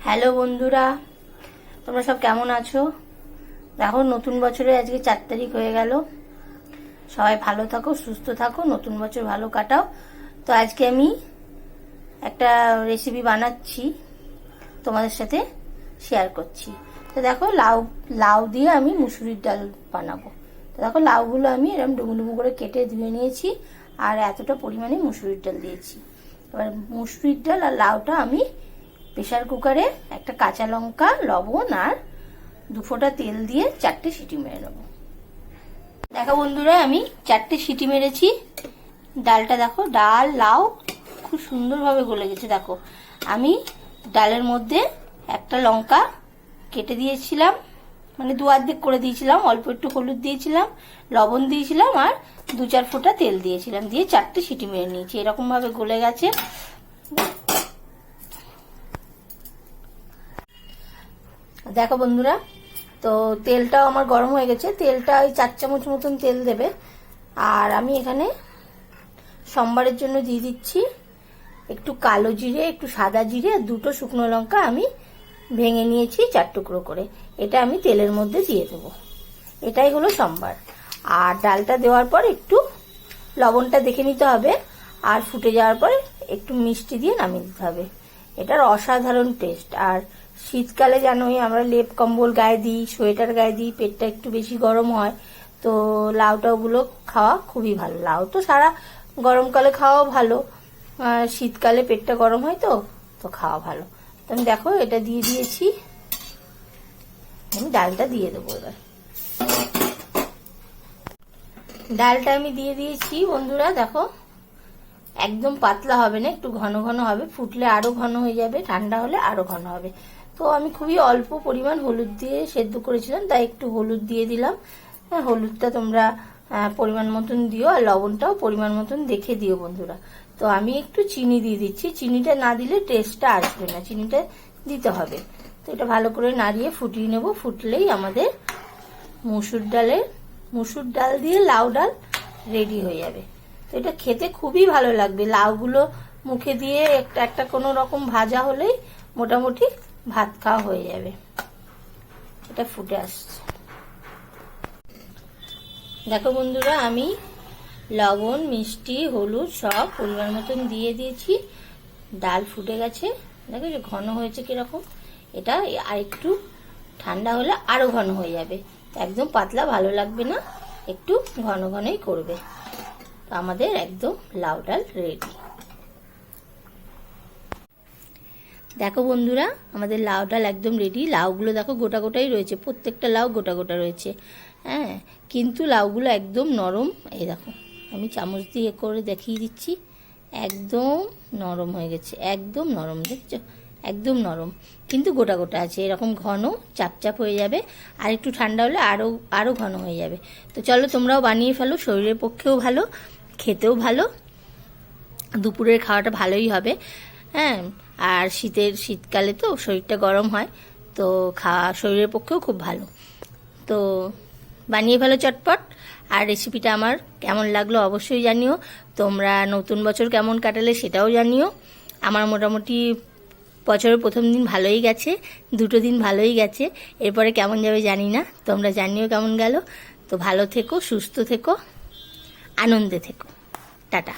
Hello বন্ধুরা, তোমরা সব কেমন আছো? দেখো, নতুন বছরে আজকে 4 তারিখ হয়ে গেল। সবাই ভালো থাকো, সুস্থ থাকো, নতুন বছর ভালো কাটাও। তো আজকে আমি একটা রেসিপি বানাচ্ছি, তোমাদের সাথে শেয়ার করছি। তো দেখো, লাউ দিয়ে আমি মুসুরির ডাল বানাবো। তো দেখো, লাউগুলো আমি এরকম ডুমু ডুমু করে কেটে ধুয়ে নিয়েছি, আর এতটা পরিমাণে মুসুরির ডাল দিয়েছি। এবার মুসুরির ডাল আর লাউটা আমি প্রেসার কুকারে একটা কাঁচা লঙ্কা, লবণ আর 2 ফোঁটা তেল দিয়ে 4টে সিটি মেরে নেবো। দেখো বন্ধুরা, আমি 4টে সিটি মেরেছি। ডালটা দেখো, ডাল লাউ খুব সুন্দরভাবে গলে গেছে। দেখো, আমি ডালের মধ্যে একটা লঙ্কা কেটে দিয়েছিলাম, মানে 2 অর্ধেক করে দিয়েছিলাম, অল্প একটু হলুদ দিয়েছিলাম, লবণ দিয়েছিলাম আর 2-4 ফোঁটা তেল দিয়েছিলাম, দিয়ে 4টে সিটি মেরে নিয়েছি। এরকম ভাবে গলে গেছে। দেখো বন্ধুরা, তো তেলটাও আমার গরম হয়ে গেছে। তেলটা ওই 4 চামচ মতন তেল দেবে। আর আমি এখানে সোমবারের জন্য দিয়ে দিচ্ছি একটু কালো জিরে, একটু সাদা জিরে আর 2টো শুকনো লঙ্কা আমি ভেঙে নিয়েছি 4 টুকরো করে। এটা আমি তেলের মধ্যে দিয়ে দেবো। এটাই হলো সোমবার। আর ডালটা দেওয়ার পর একটু লবণটা দেখে নিতে হবে, আর ফুটে যাওয়ার পর একটু মিষ্টি দিয়ে নামিয়ে দিতে হবে। এটার অসাধারণ টেস্ট। আর শীতকালে জানোই আমরা লেপ কম্বল গায়ে দিই, সোয়েটার গায়ে দিই, পেটটা একটু বেশি গরম হয়, তো লাউটাগুলো খাওয়া খুবই ভালো। লাউ তো সারা গরমকালে খাওয়া ভালো, শীতকালে পেটটা গরম হয় তো তো খাওয়া ভালো। তো আমি দেখো এটা দিয়ে দিয়েছি, আমি ডালটা দিয়ে দেবো। এবার ডালটা আমি দিয়ে দিয়েছি বন্ধুরা। দেখো, একদম পাতলা হবে না, একটু ঘন ঘন হবে। ফুটলে আরো ঘন হয়ে যাবে, ঠান্ডা হলে আরো ঘন হবে। তো আমি খুবই অল্প পরিমাণ হলুদ দিয়ে সেদ্ধ করেছিলাম, তাই একটু হলুদ দিয়ে দিলাম। হ্যাঁ, হলুদটা তোমরা পরিমাণ মতন দিও, আর লবণটাও পরিমাণ মতন দেখে দিও বন্ধুরা। তো আমি একটু চিনি দিয়ে দিচ্ছি। চিনিটা না দিলে টেস্টটা আসবে না, চিনিটা দিতে হবে। তো এটা ভালো করে নাড়িয়ে ফুটিয়ে নেব। ফুটলেই আমাদের মুসুর ডাল দিয়ে লাউ ডাল রেডি হয়ে যাবে। তো এটা খেতে খুবই ভালো লাগবে। লাউগুলো মুখে দিয়ে একটা একটা কোনো রকম ভাজা হলেই মোটামুটি ভাত খাওয়া হয়ে যাবে। এটা ফুটে আসছে। দেখো বন্ধুরা, আমি লবণ, মিষ্টি, হলুদ সব পরিমাণ মতন দিয়ে দিয়েছি। ডাল ফুটে গেছে। দেখো যে ঘন হয়েছে কিরকম। এটা আর একটু ঠান্ডা হলে আরো ঘন হয়ে যাবে। একদম পাতলা ভালো লাগবে না, একটু ঘন ঘনই করবে। তো আমাদের একদম লাউ ডাল রেডি। দেখো বন্ধুরা, আমাদের লাউ ডাল একদম রেডি। লাউগুলো দেখো গোটা গোটাই রয়েছে, প্রত্যেকটা লাউ গোটা গোটা রয়েছে। হ্যাঁ, কিন্তু লাউগুলো একদম নরম। এই দেখো, আমি চামচ দিয়ে করে দেখিয়ে দিচ্ছি, একদম নরম হয়ে গেছে, একদম নরম। দেখছো, একদম নরম, কিন্তু গোটা গোটা আছে। এরকম ঘন চাপচাপ হয়ে যাবে, আর একটু ঠান্ডা হলে আরো আরো ঘন হয়ে যাবে। তো চলো, তোমরাও বানিয়ে ফেলো। শরীরের পক্ষেও ভালো, খেতেও ভালো, দুপুরের খাওয়াটা ভালোই হবে। হ্যাঁ, আর শীতকালে তো শরীরটা গরম হয়, তো শরীরের পক্ষেও খুব ভালো। তো বানিয়ে ফেলো চটপট। আর রেসিপিটা আমার কেমন লাগলো অবশ্যই জানিও। তোমরা নতুন বছর কেমন কাটালে সেটাও জানিও। আমার মোটামুটি বছরের প্রথম দিন ভালোই গেছে, 2টো দিন ভালোই গেছে। এরপরে কেমন যাবে জানি না, তোমরা জানিও কেমন গেল। তো ভালো থেকো, সুস্থ থেকো, আনন্দে থেকো। টাটা।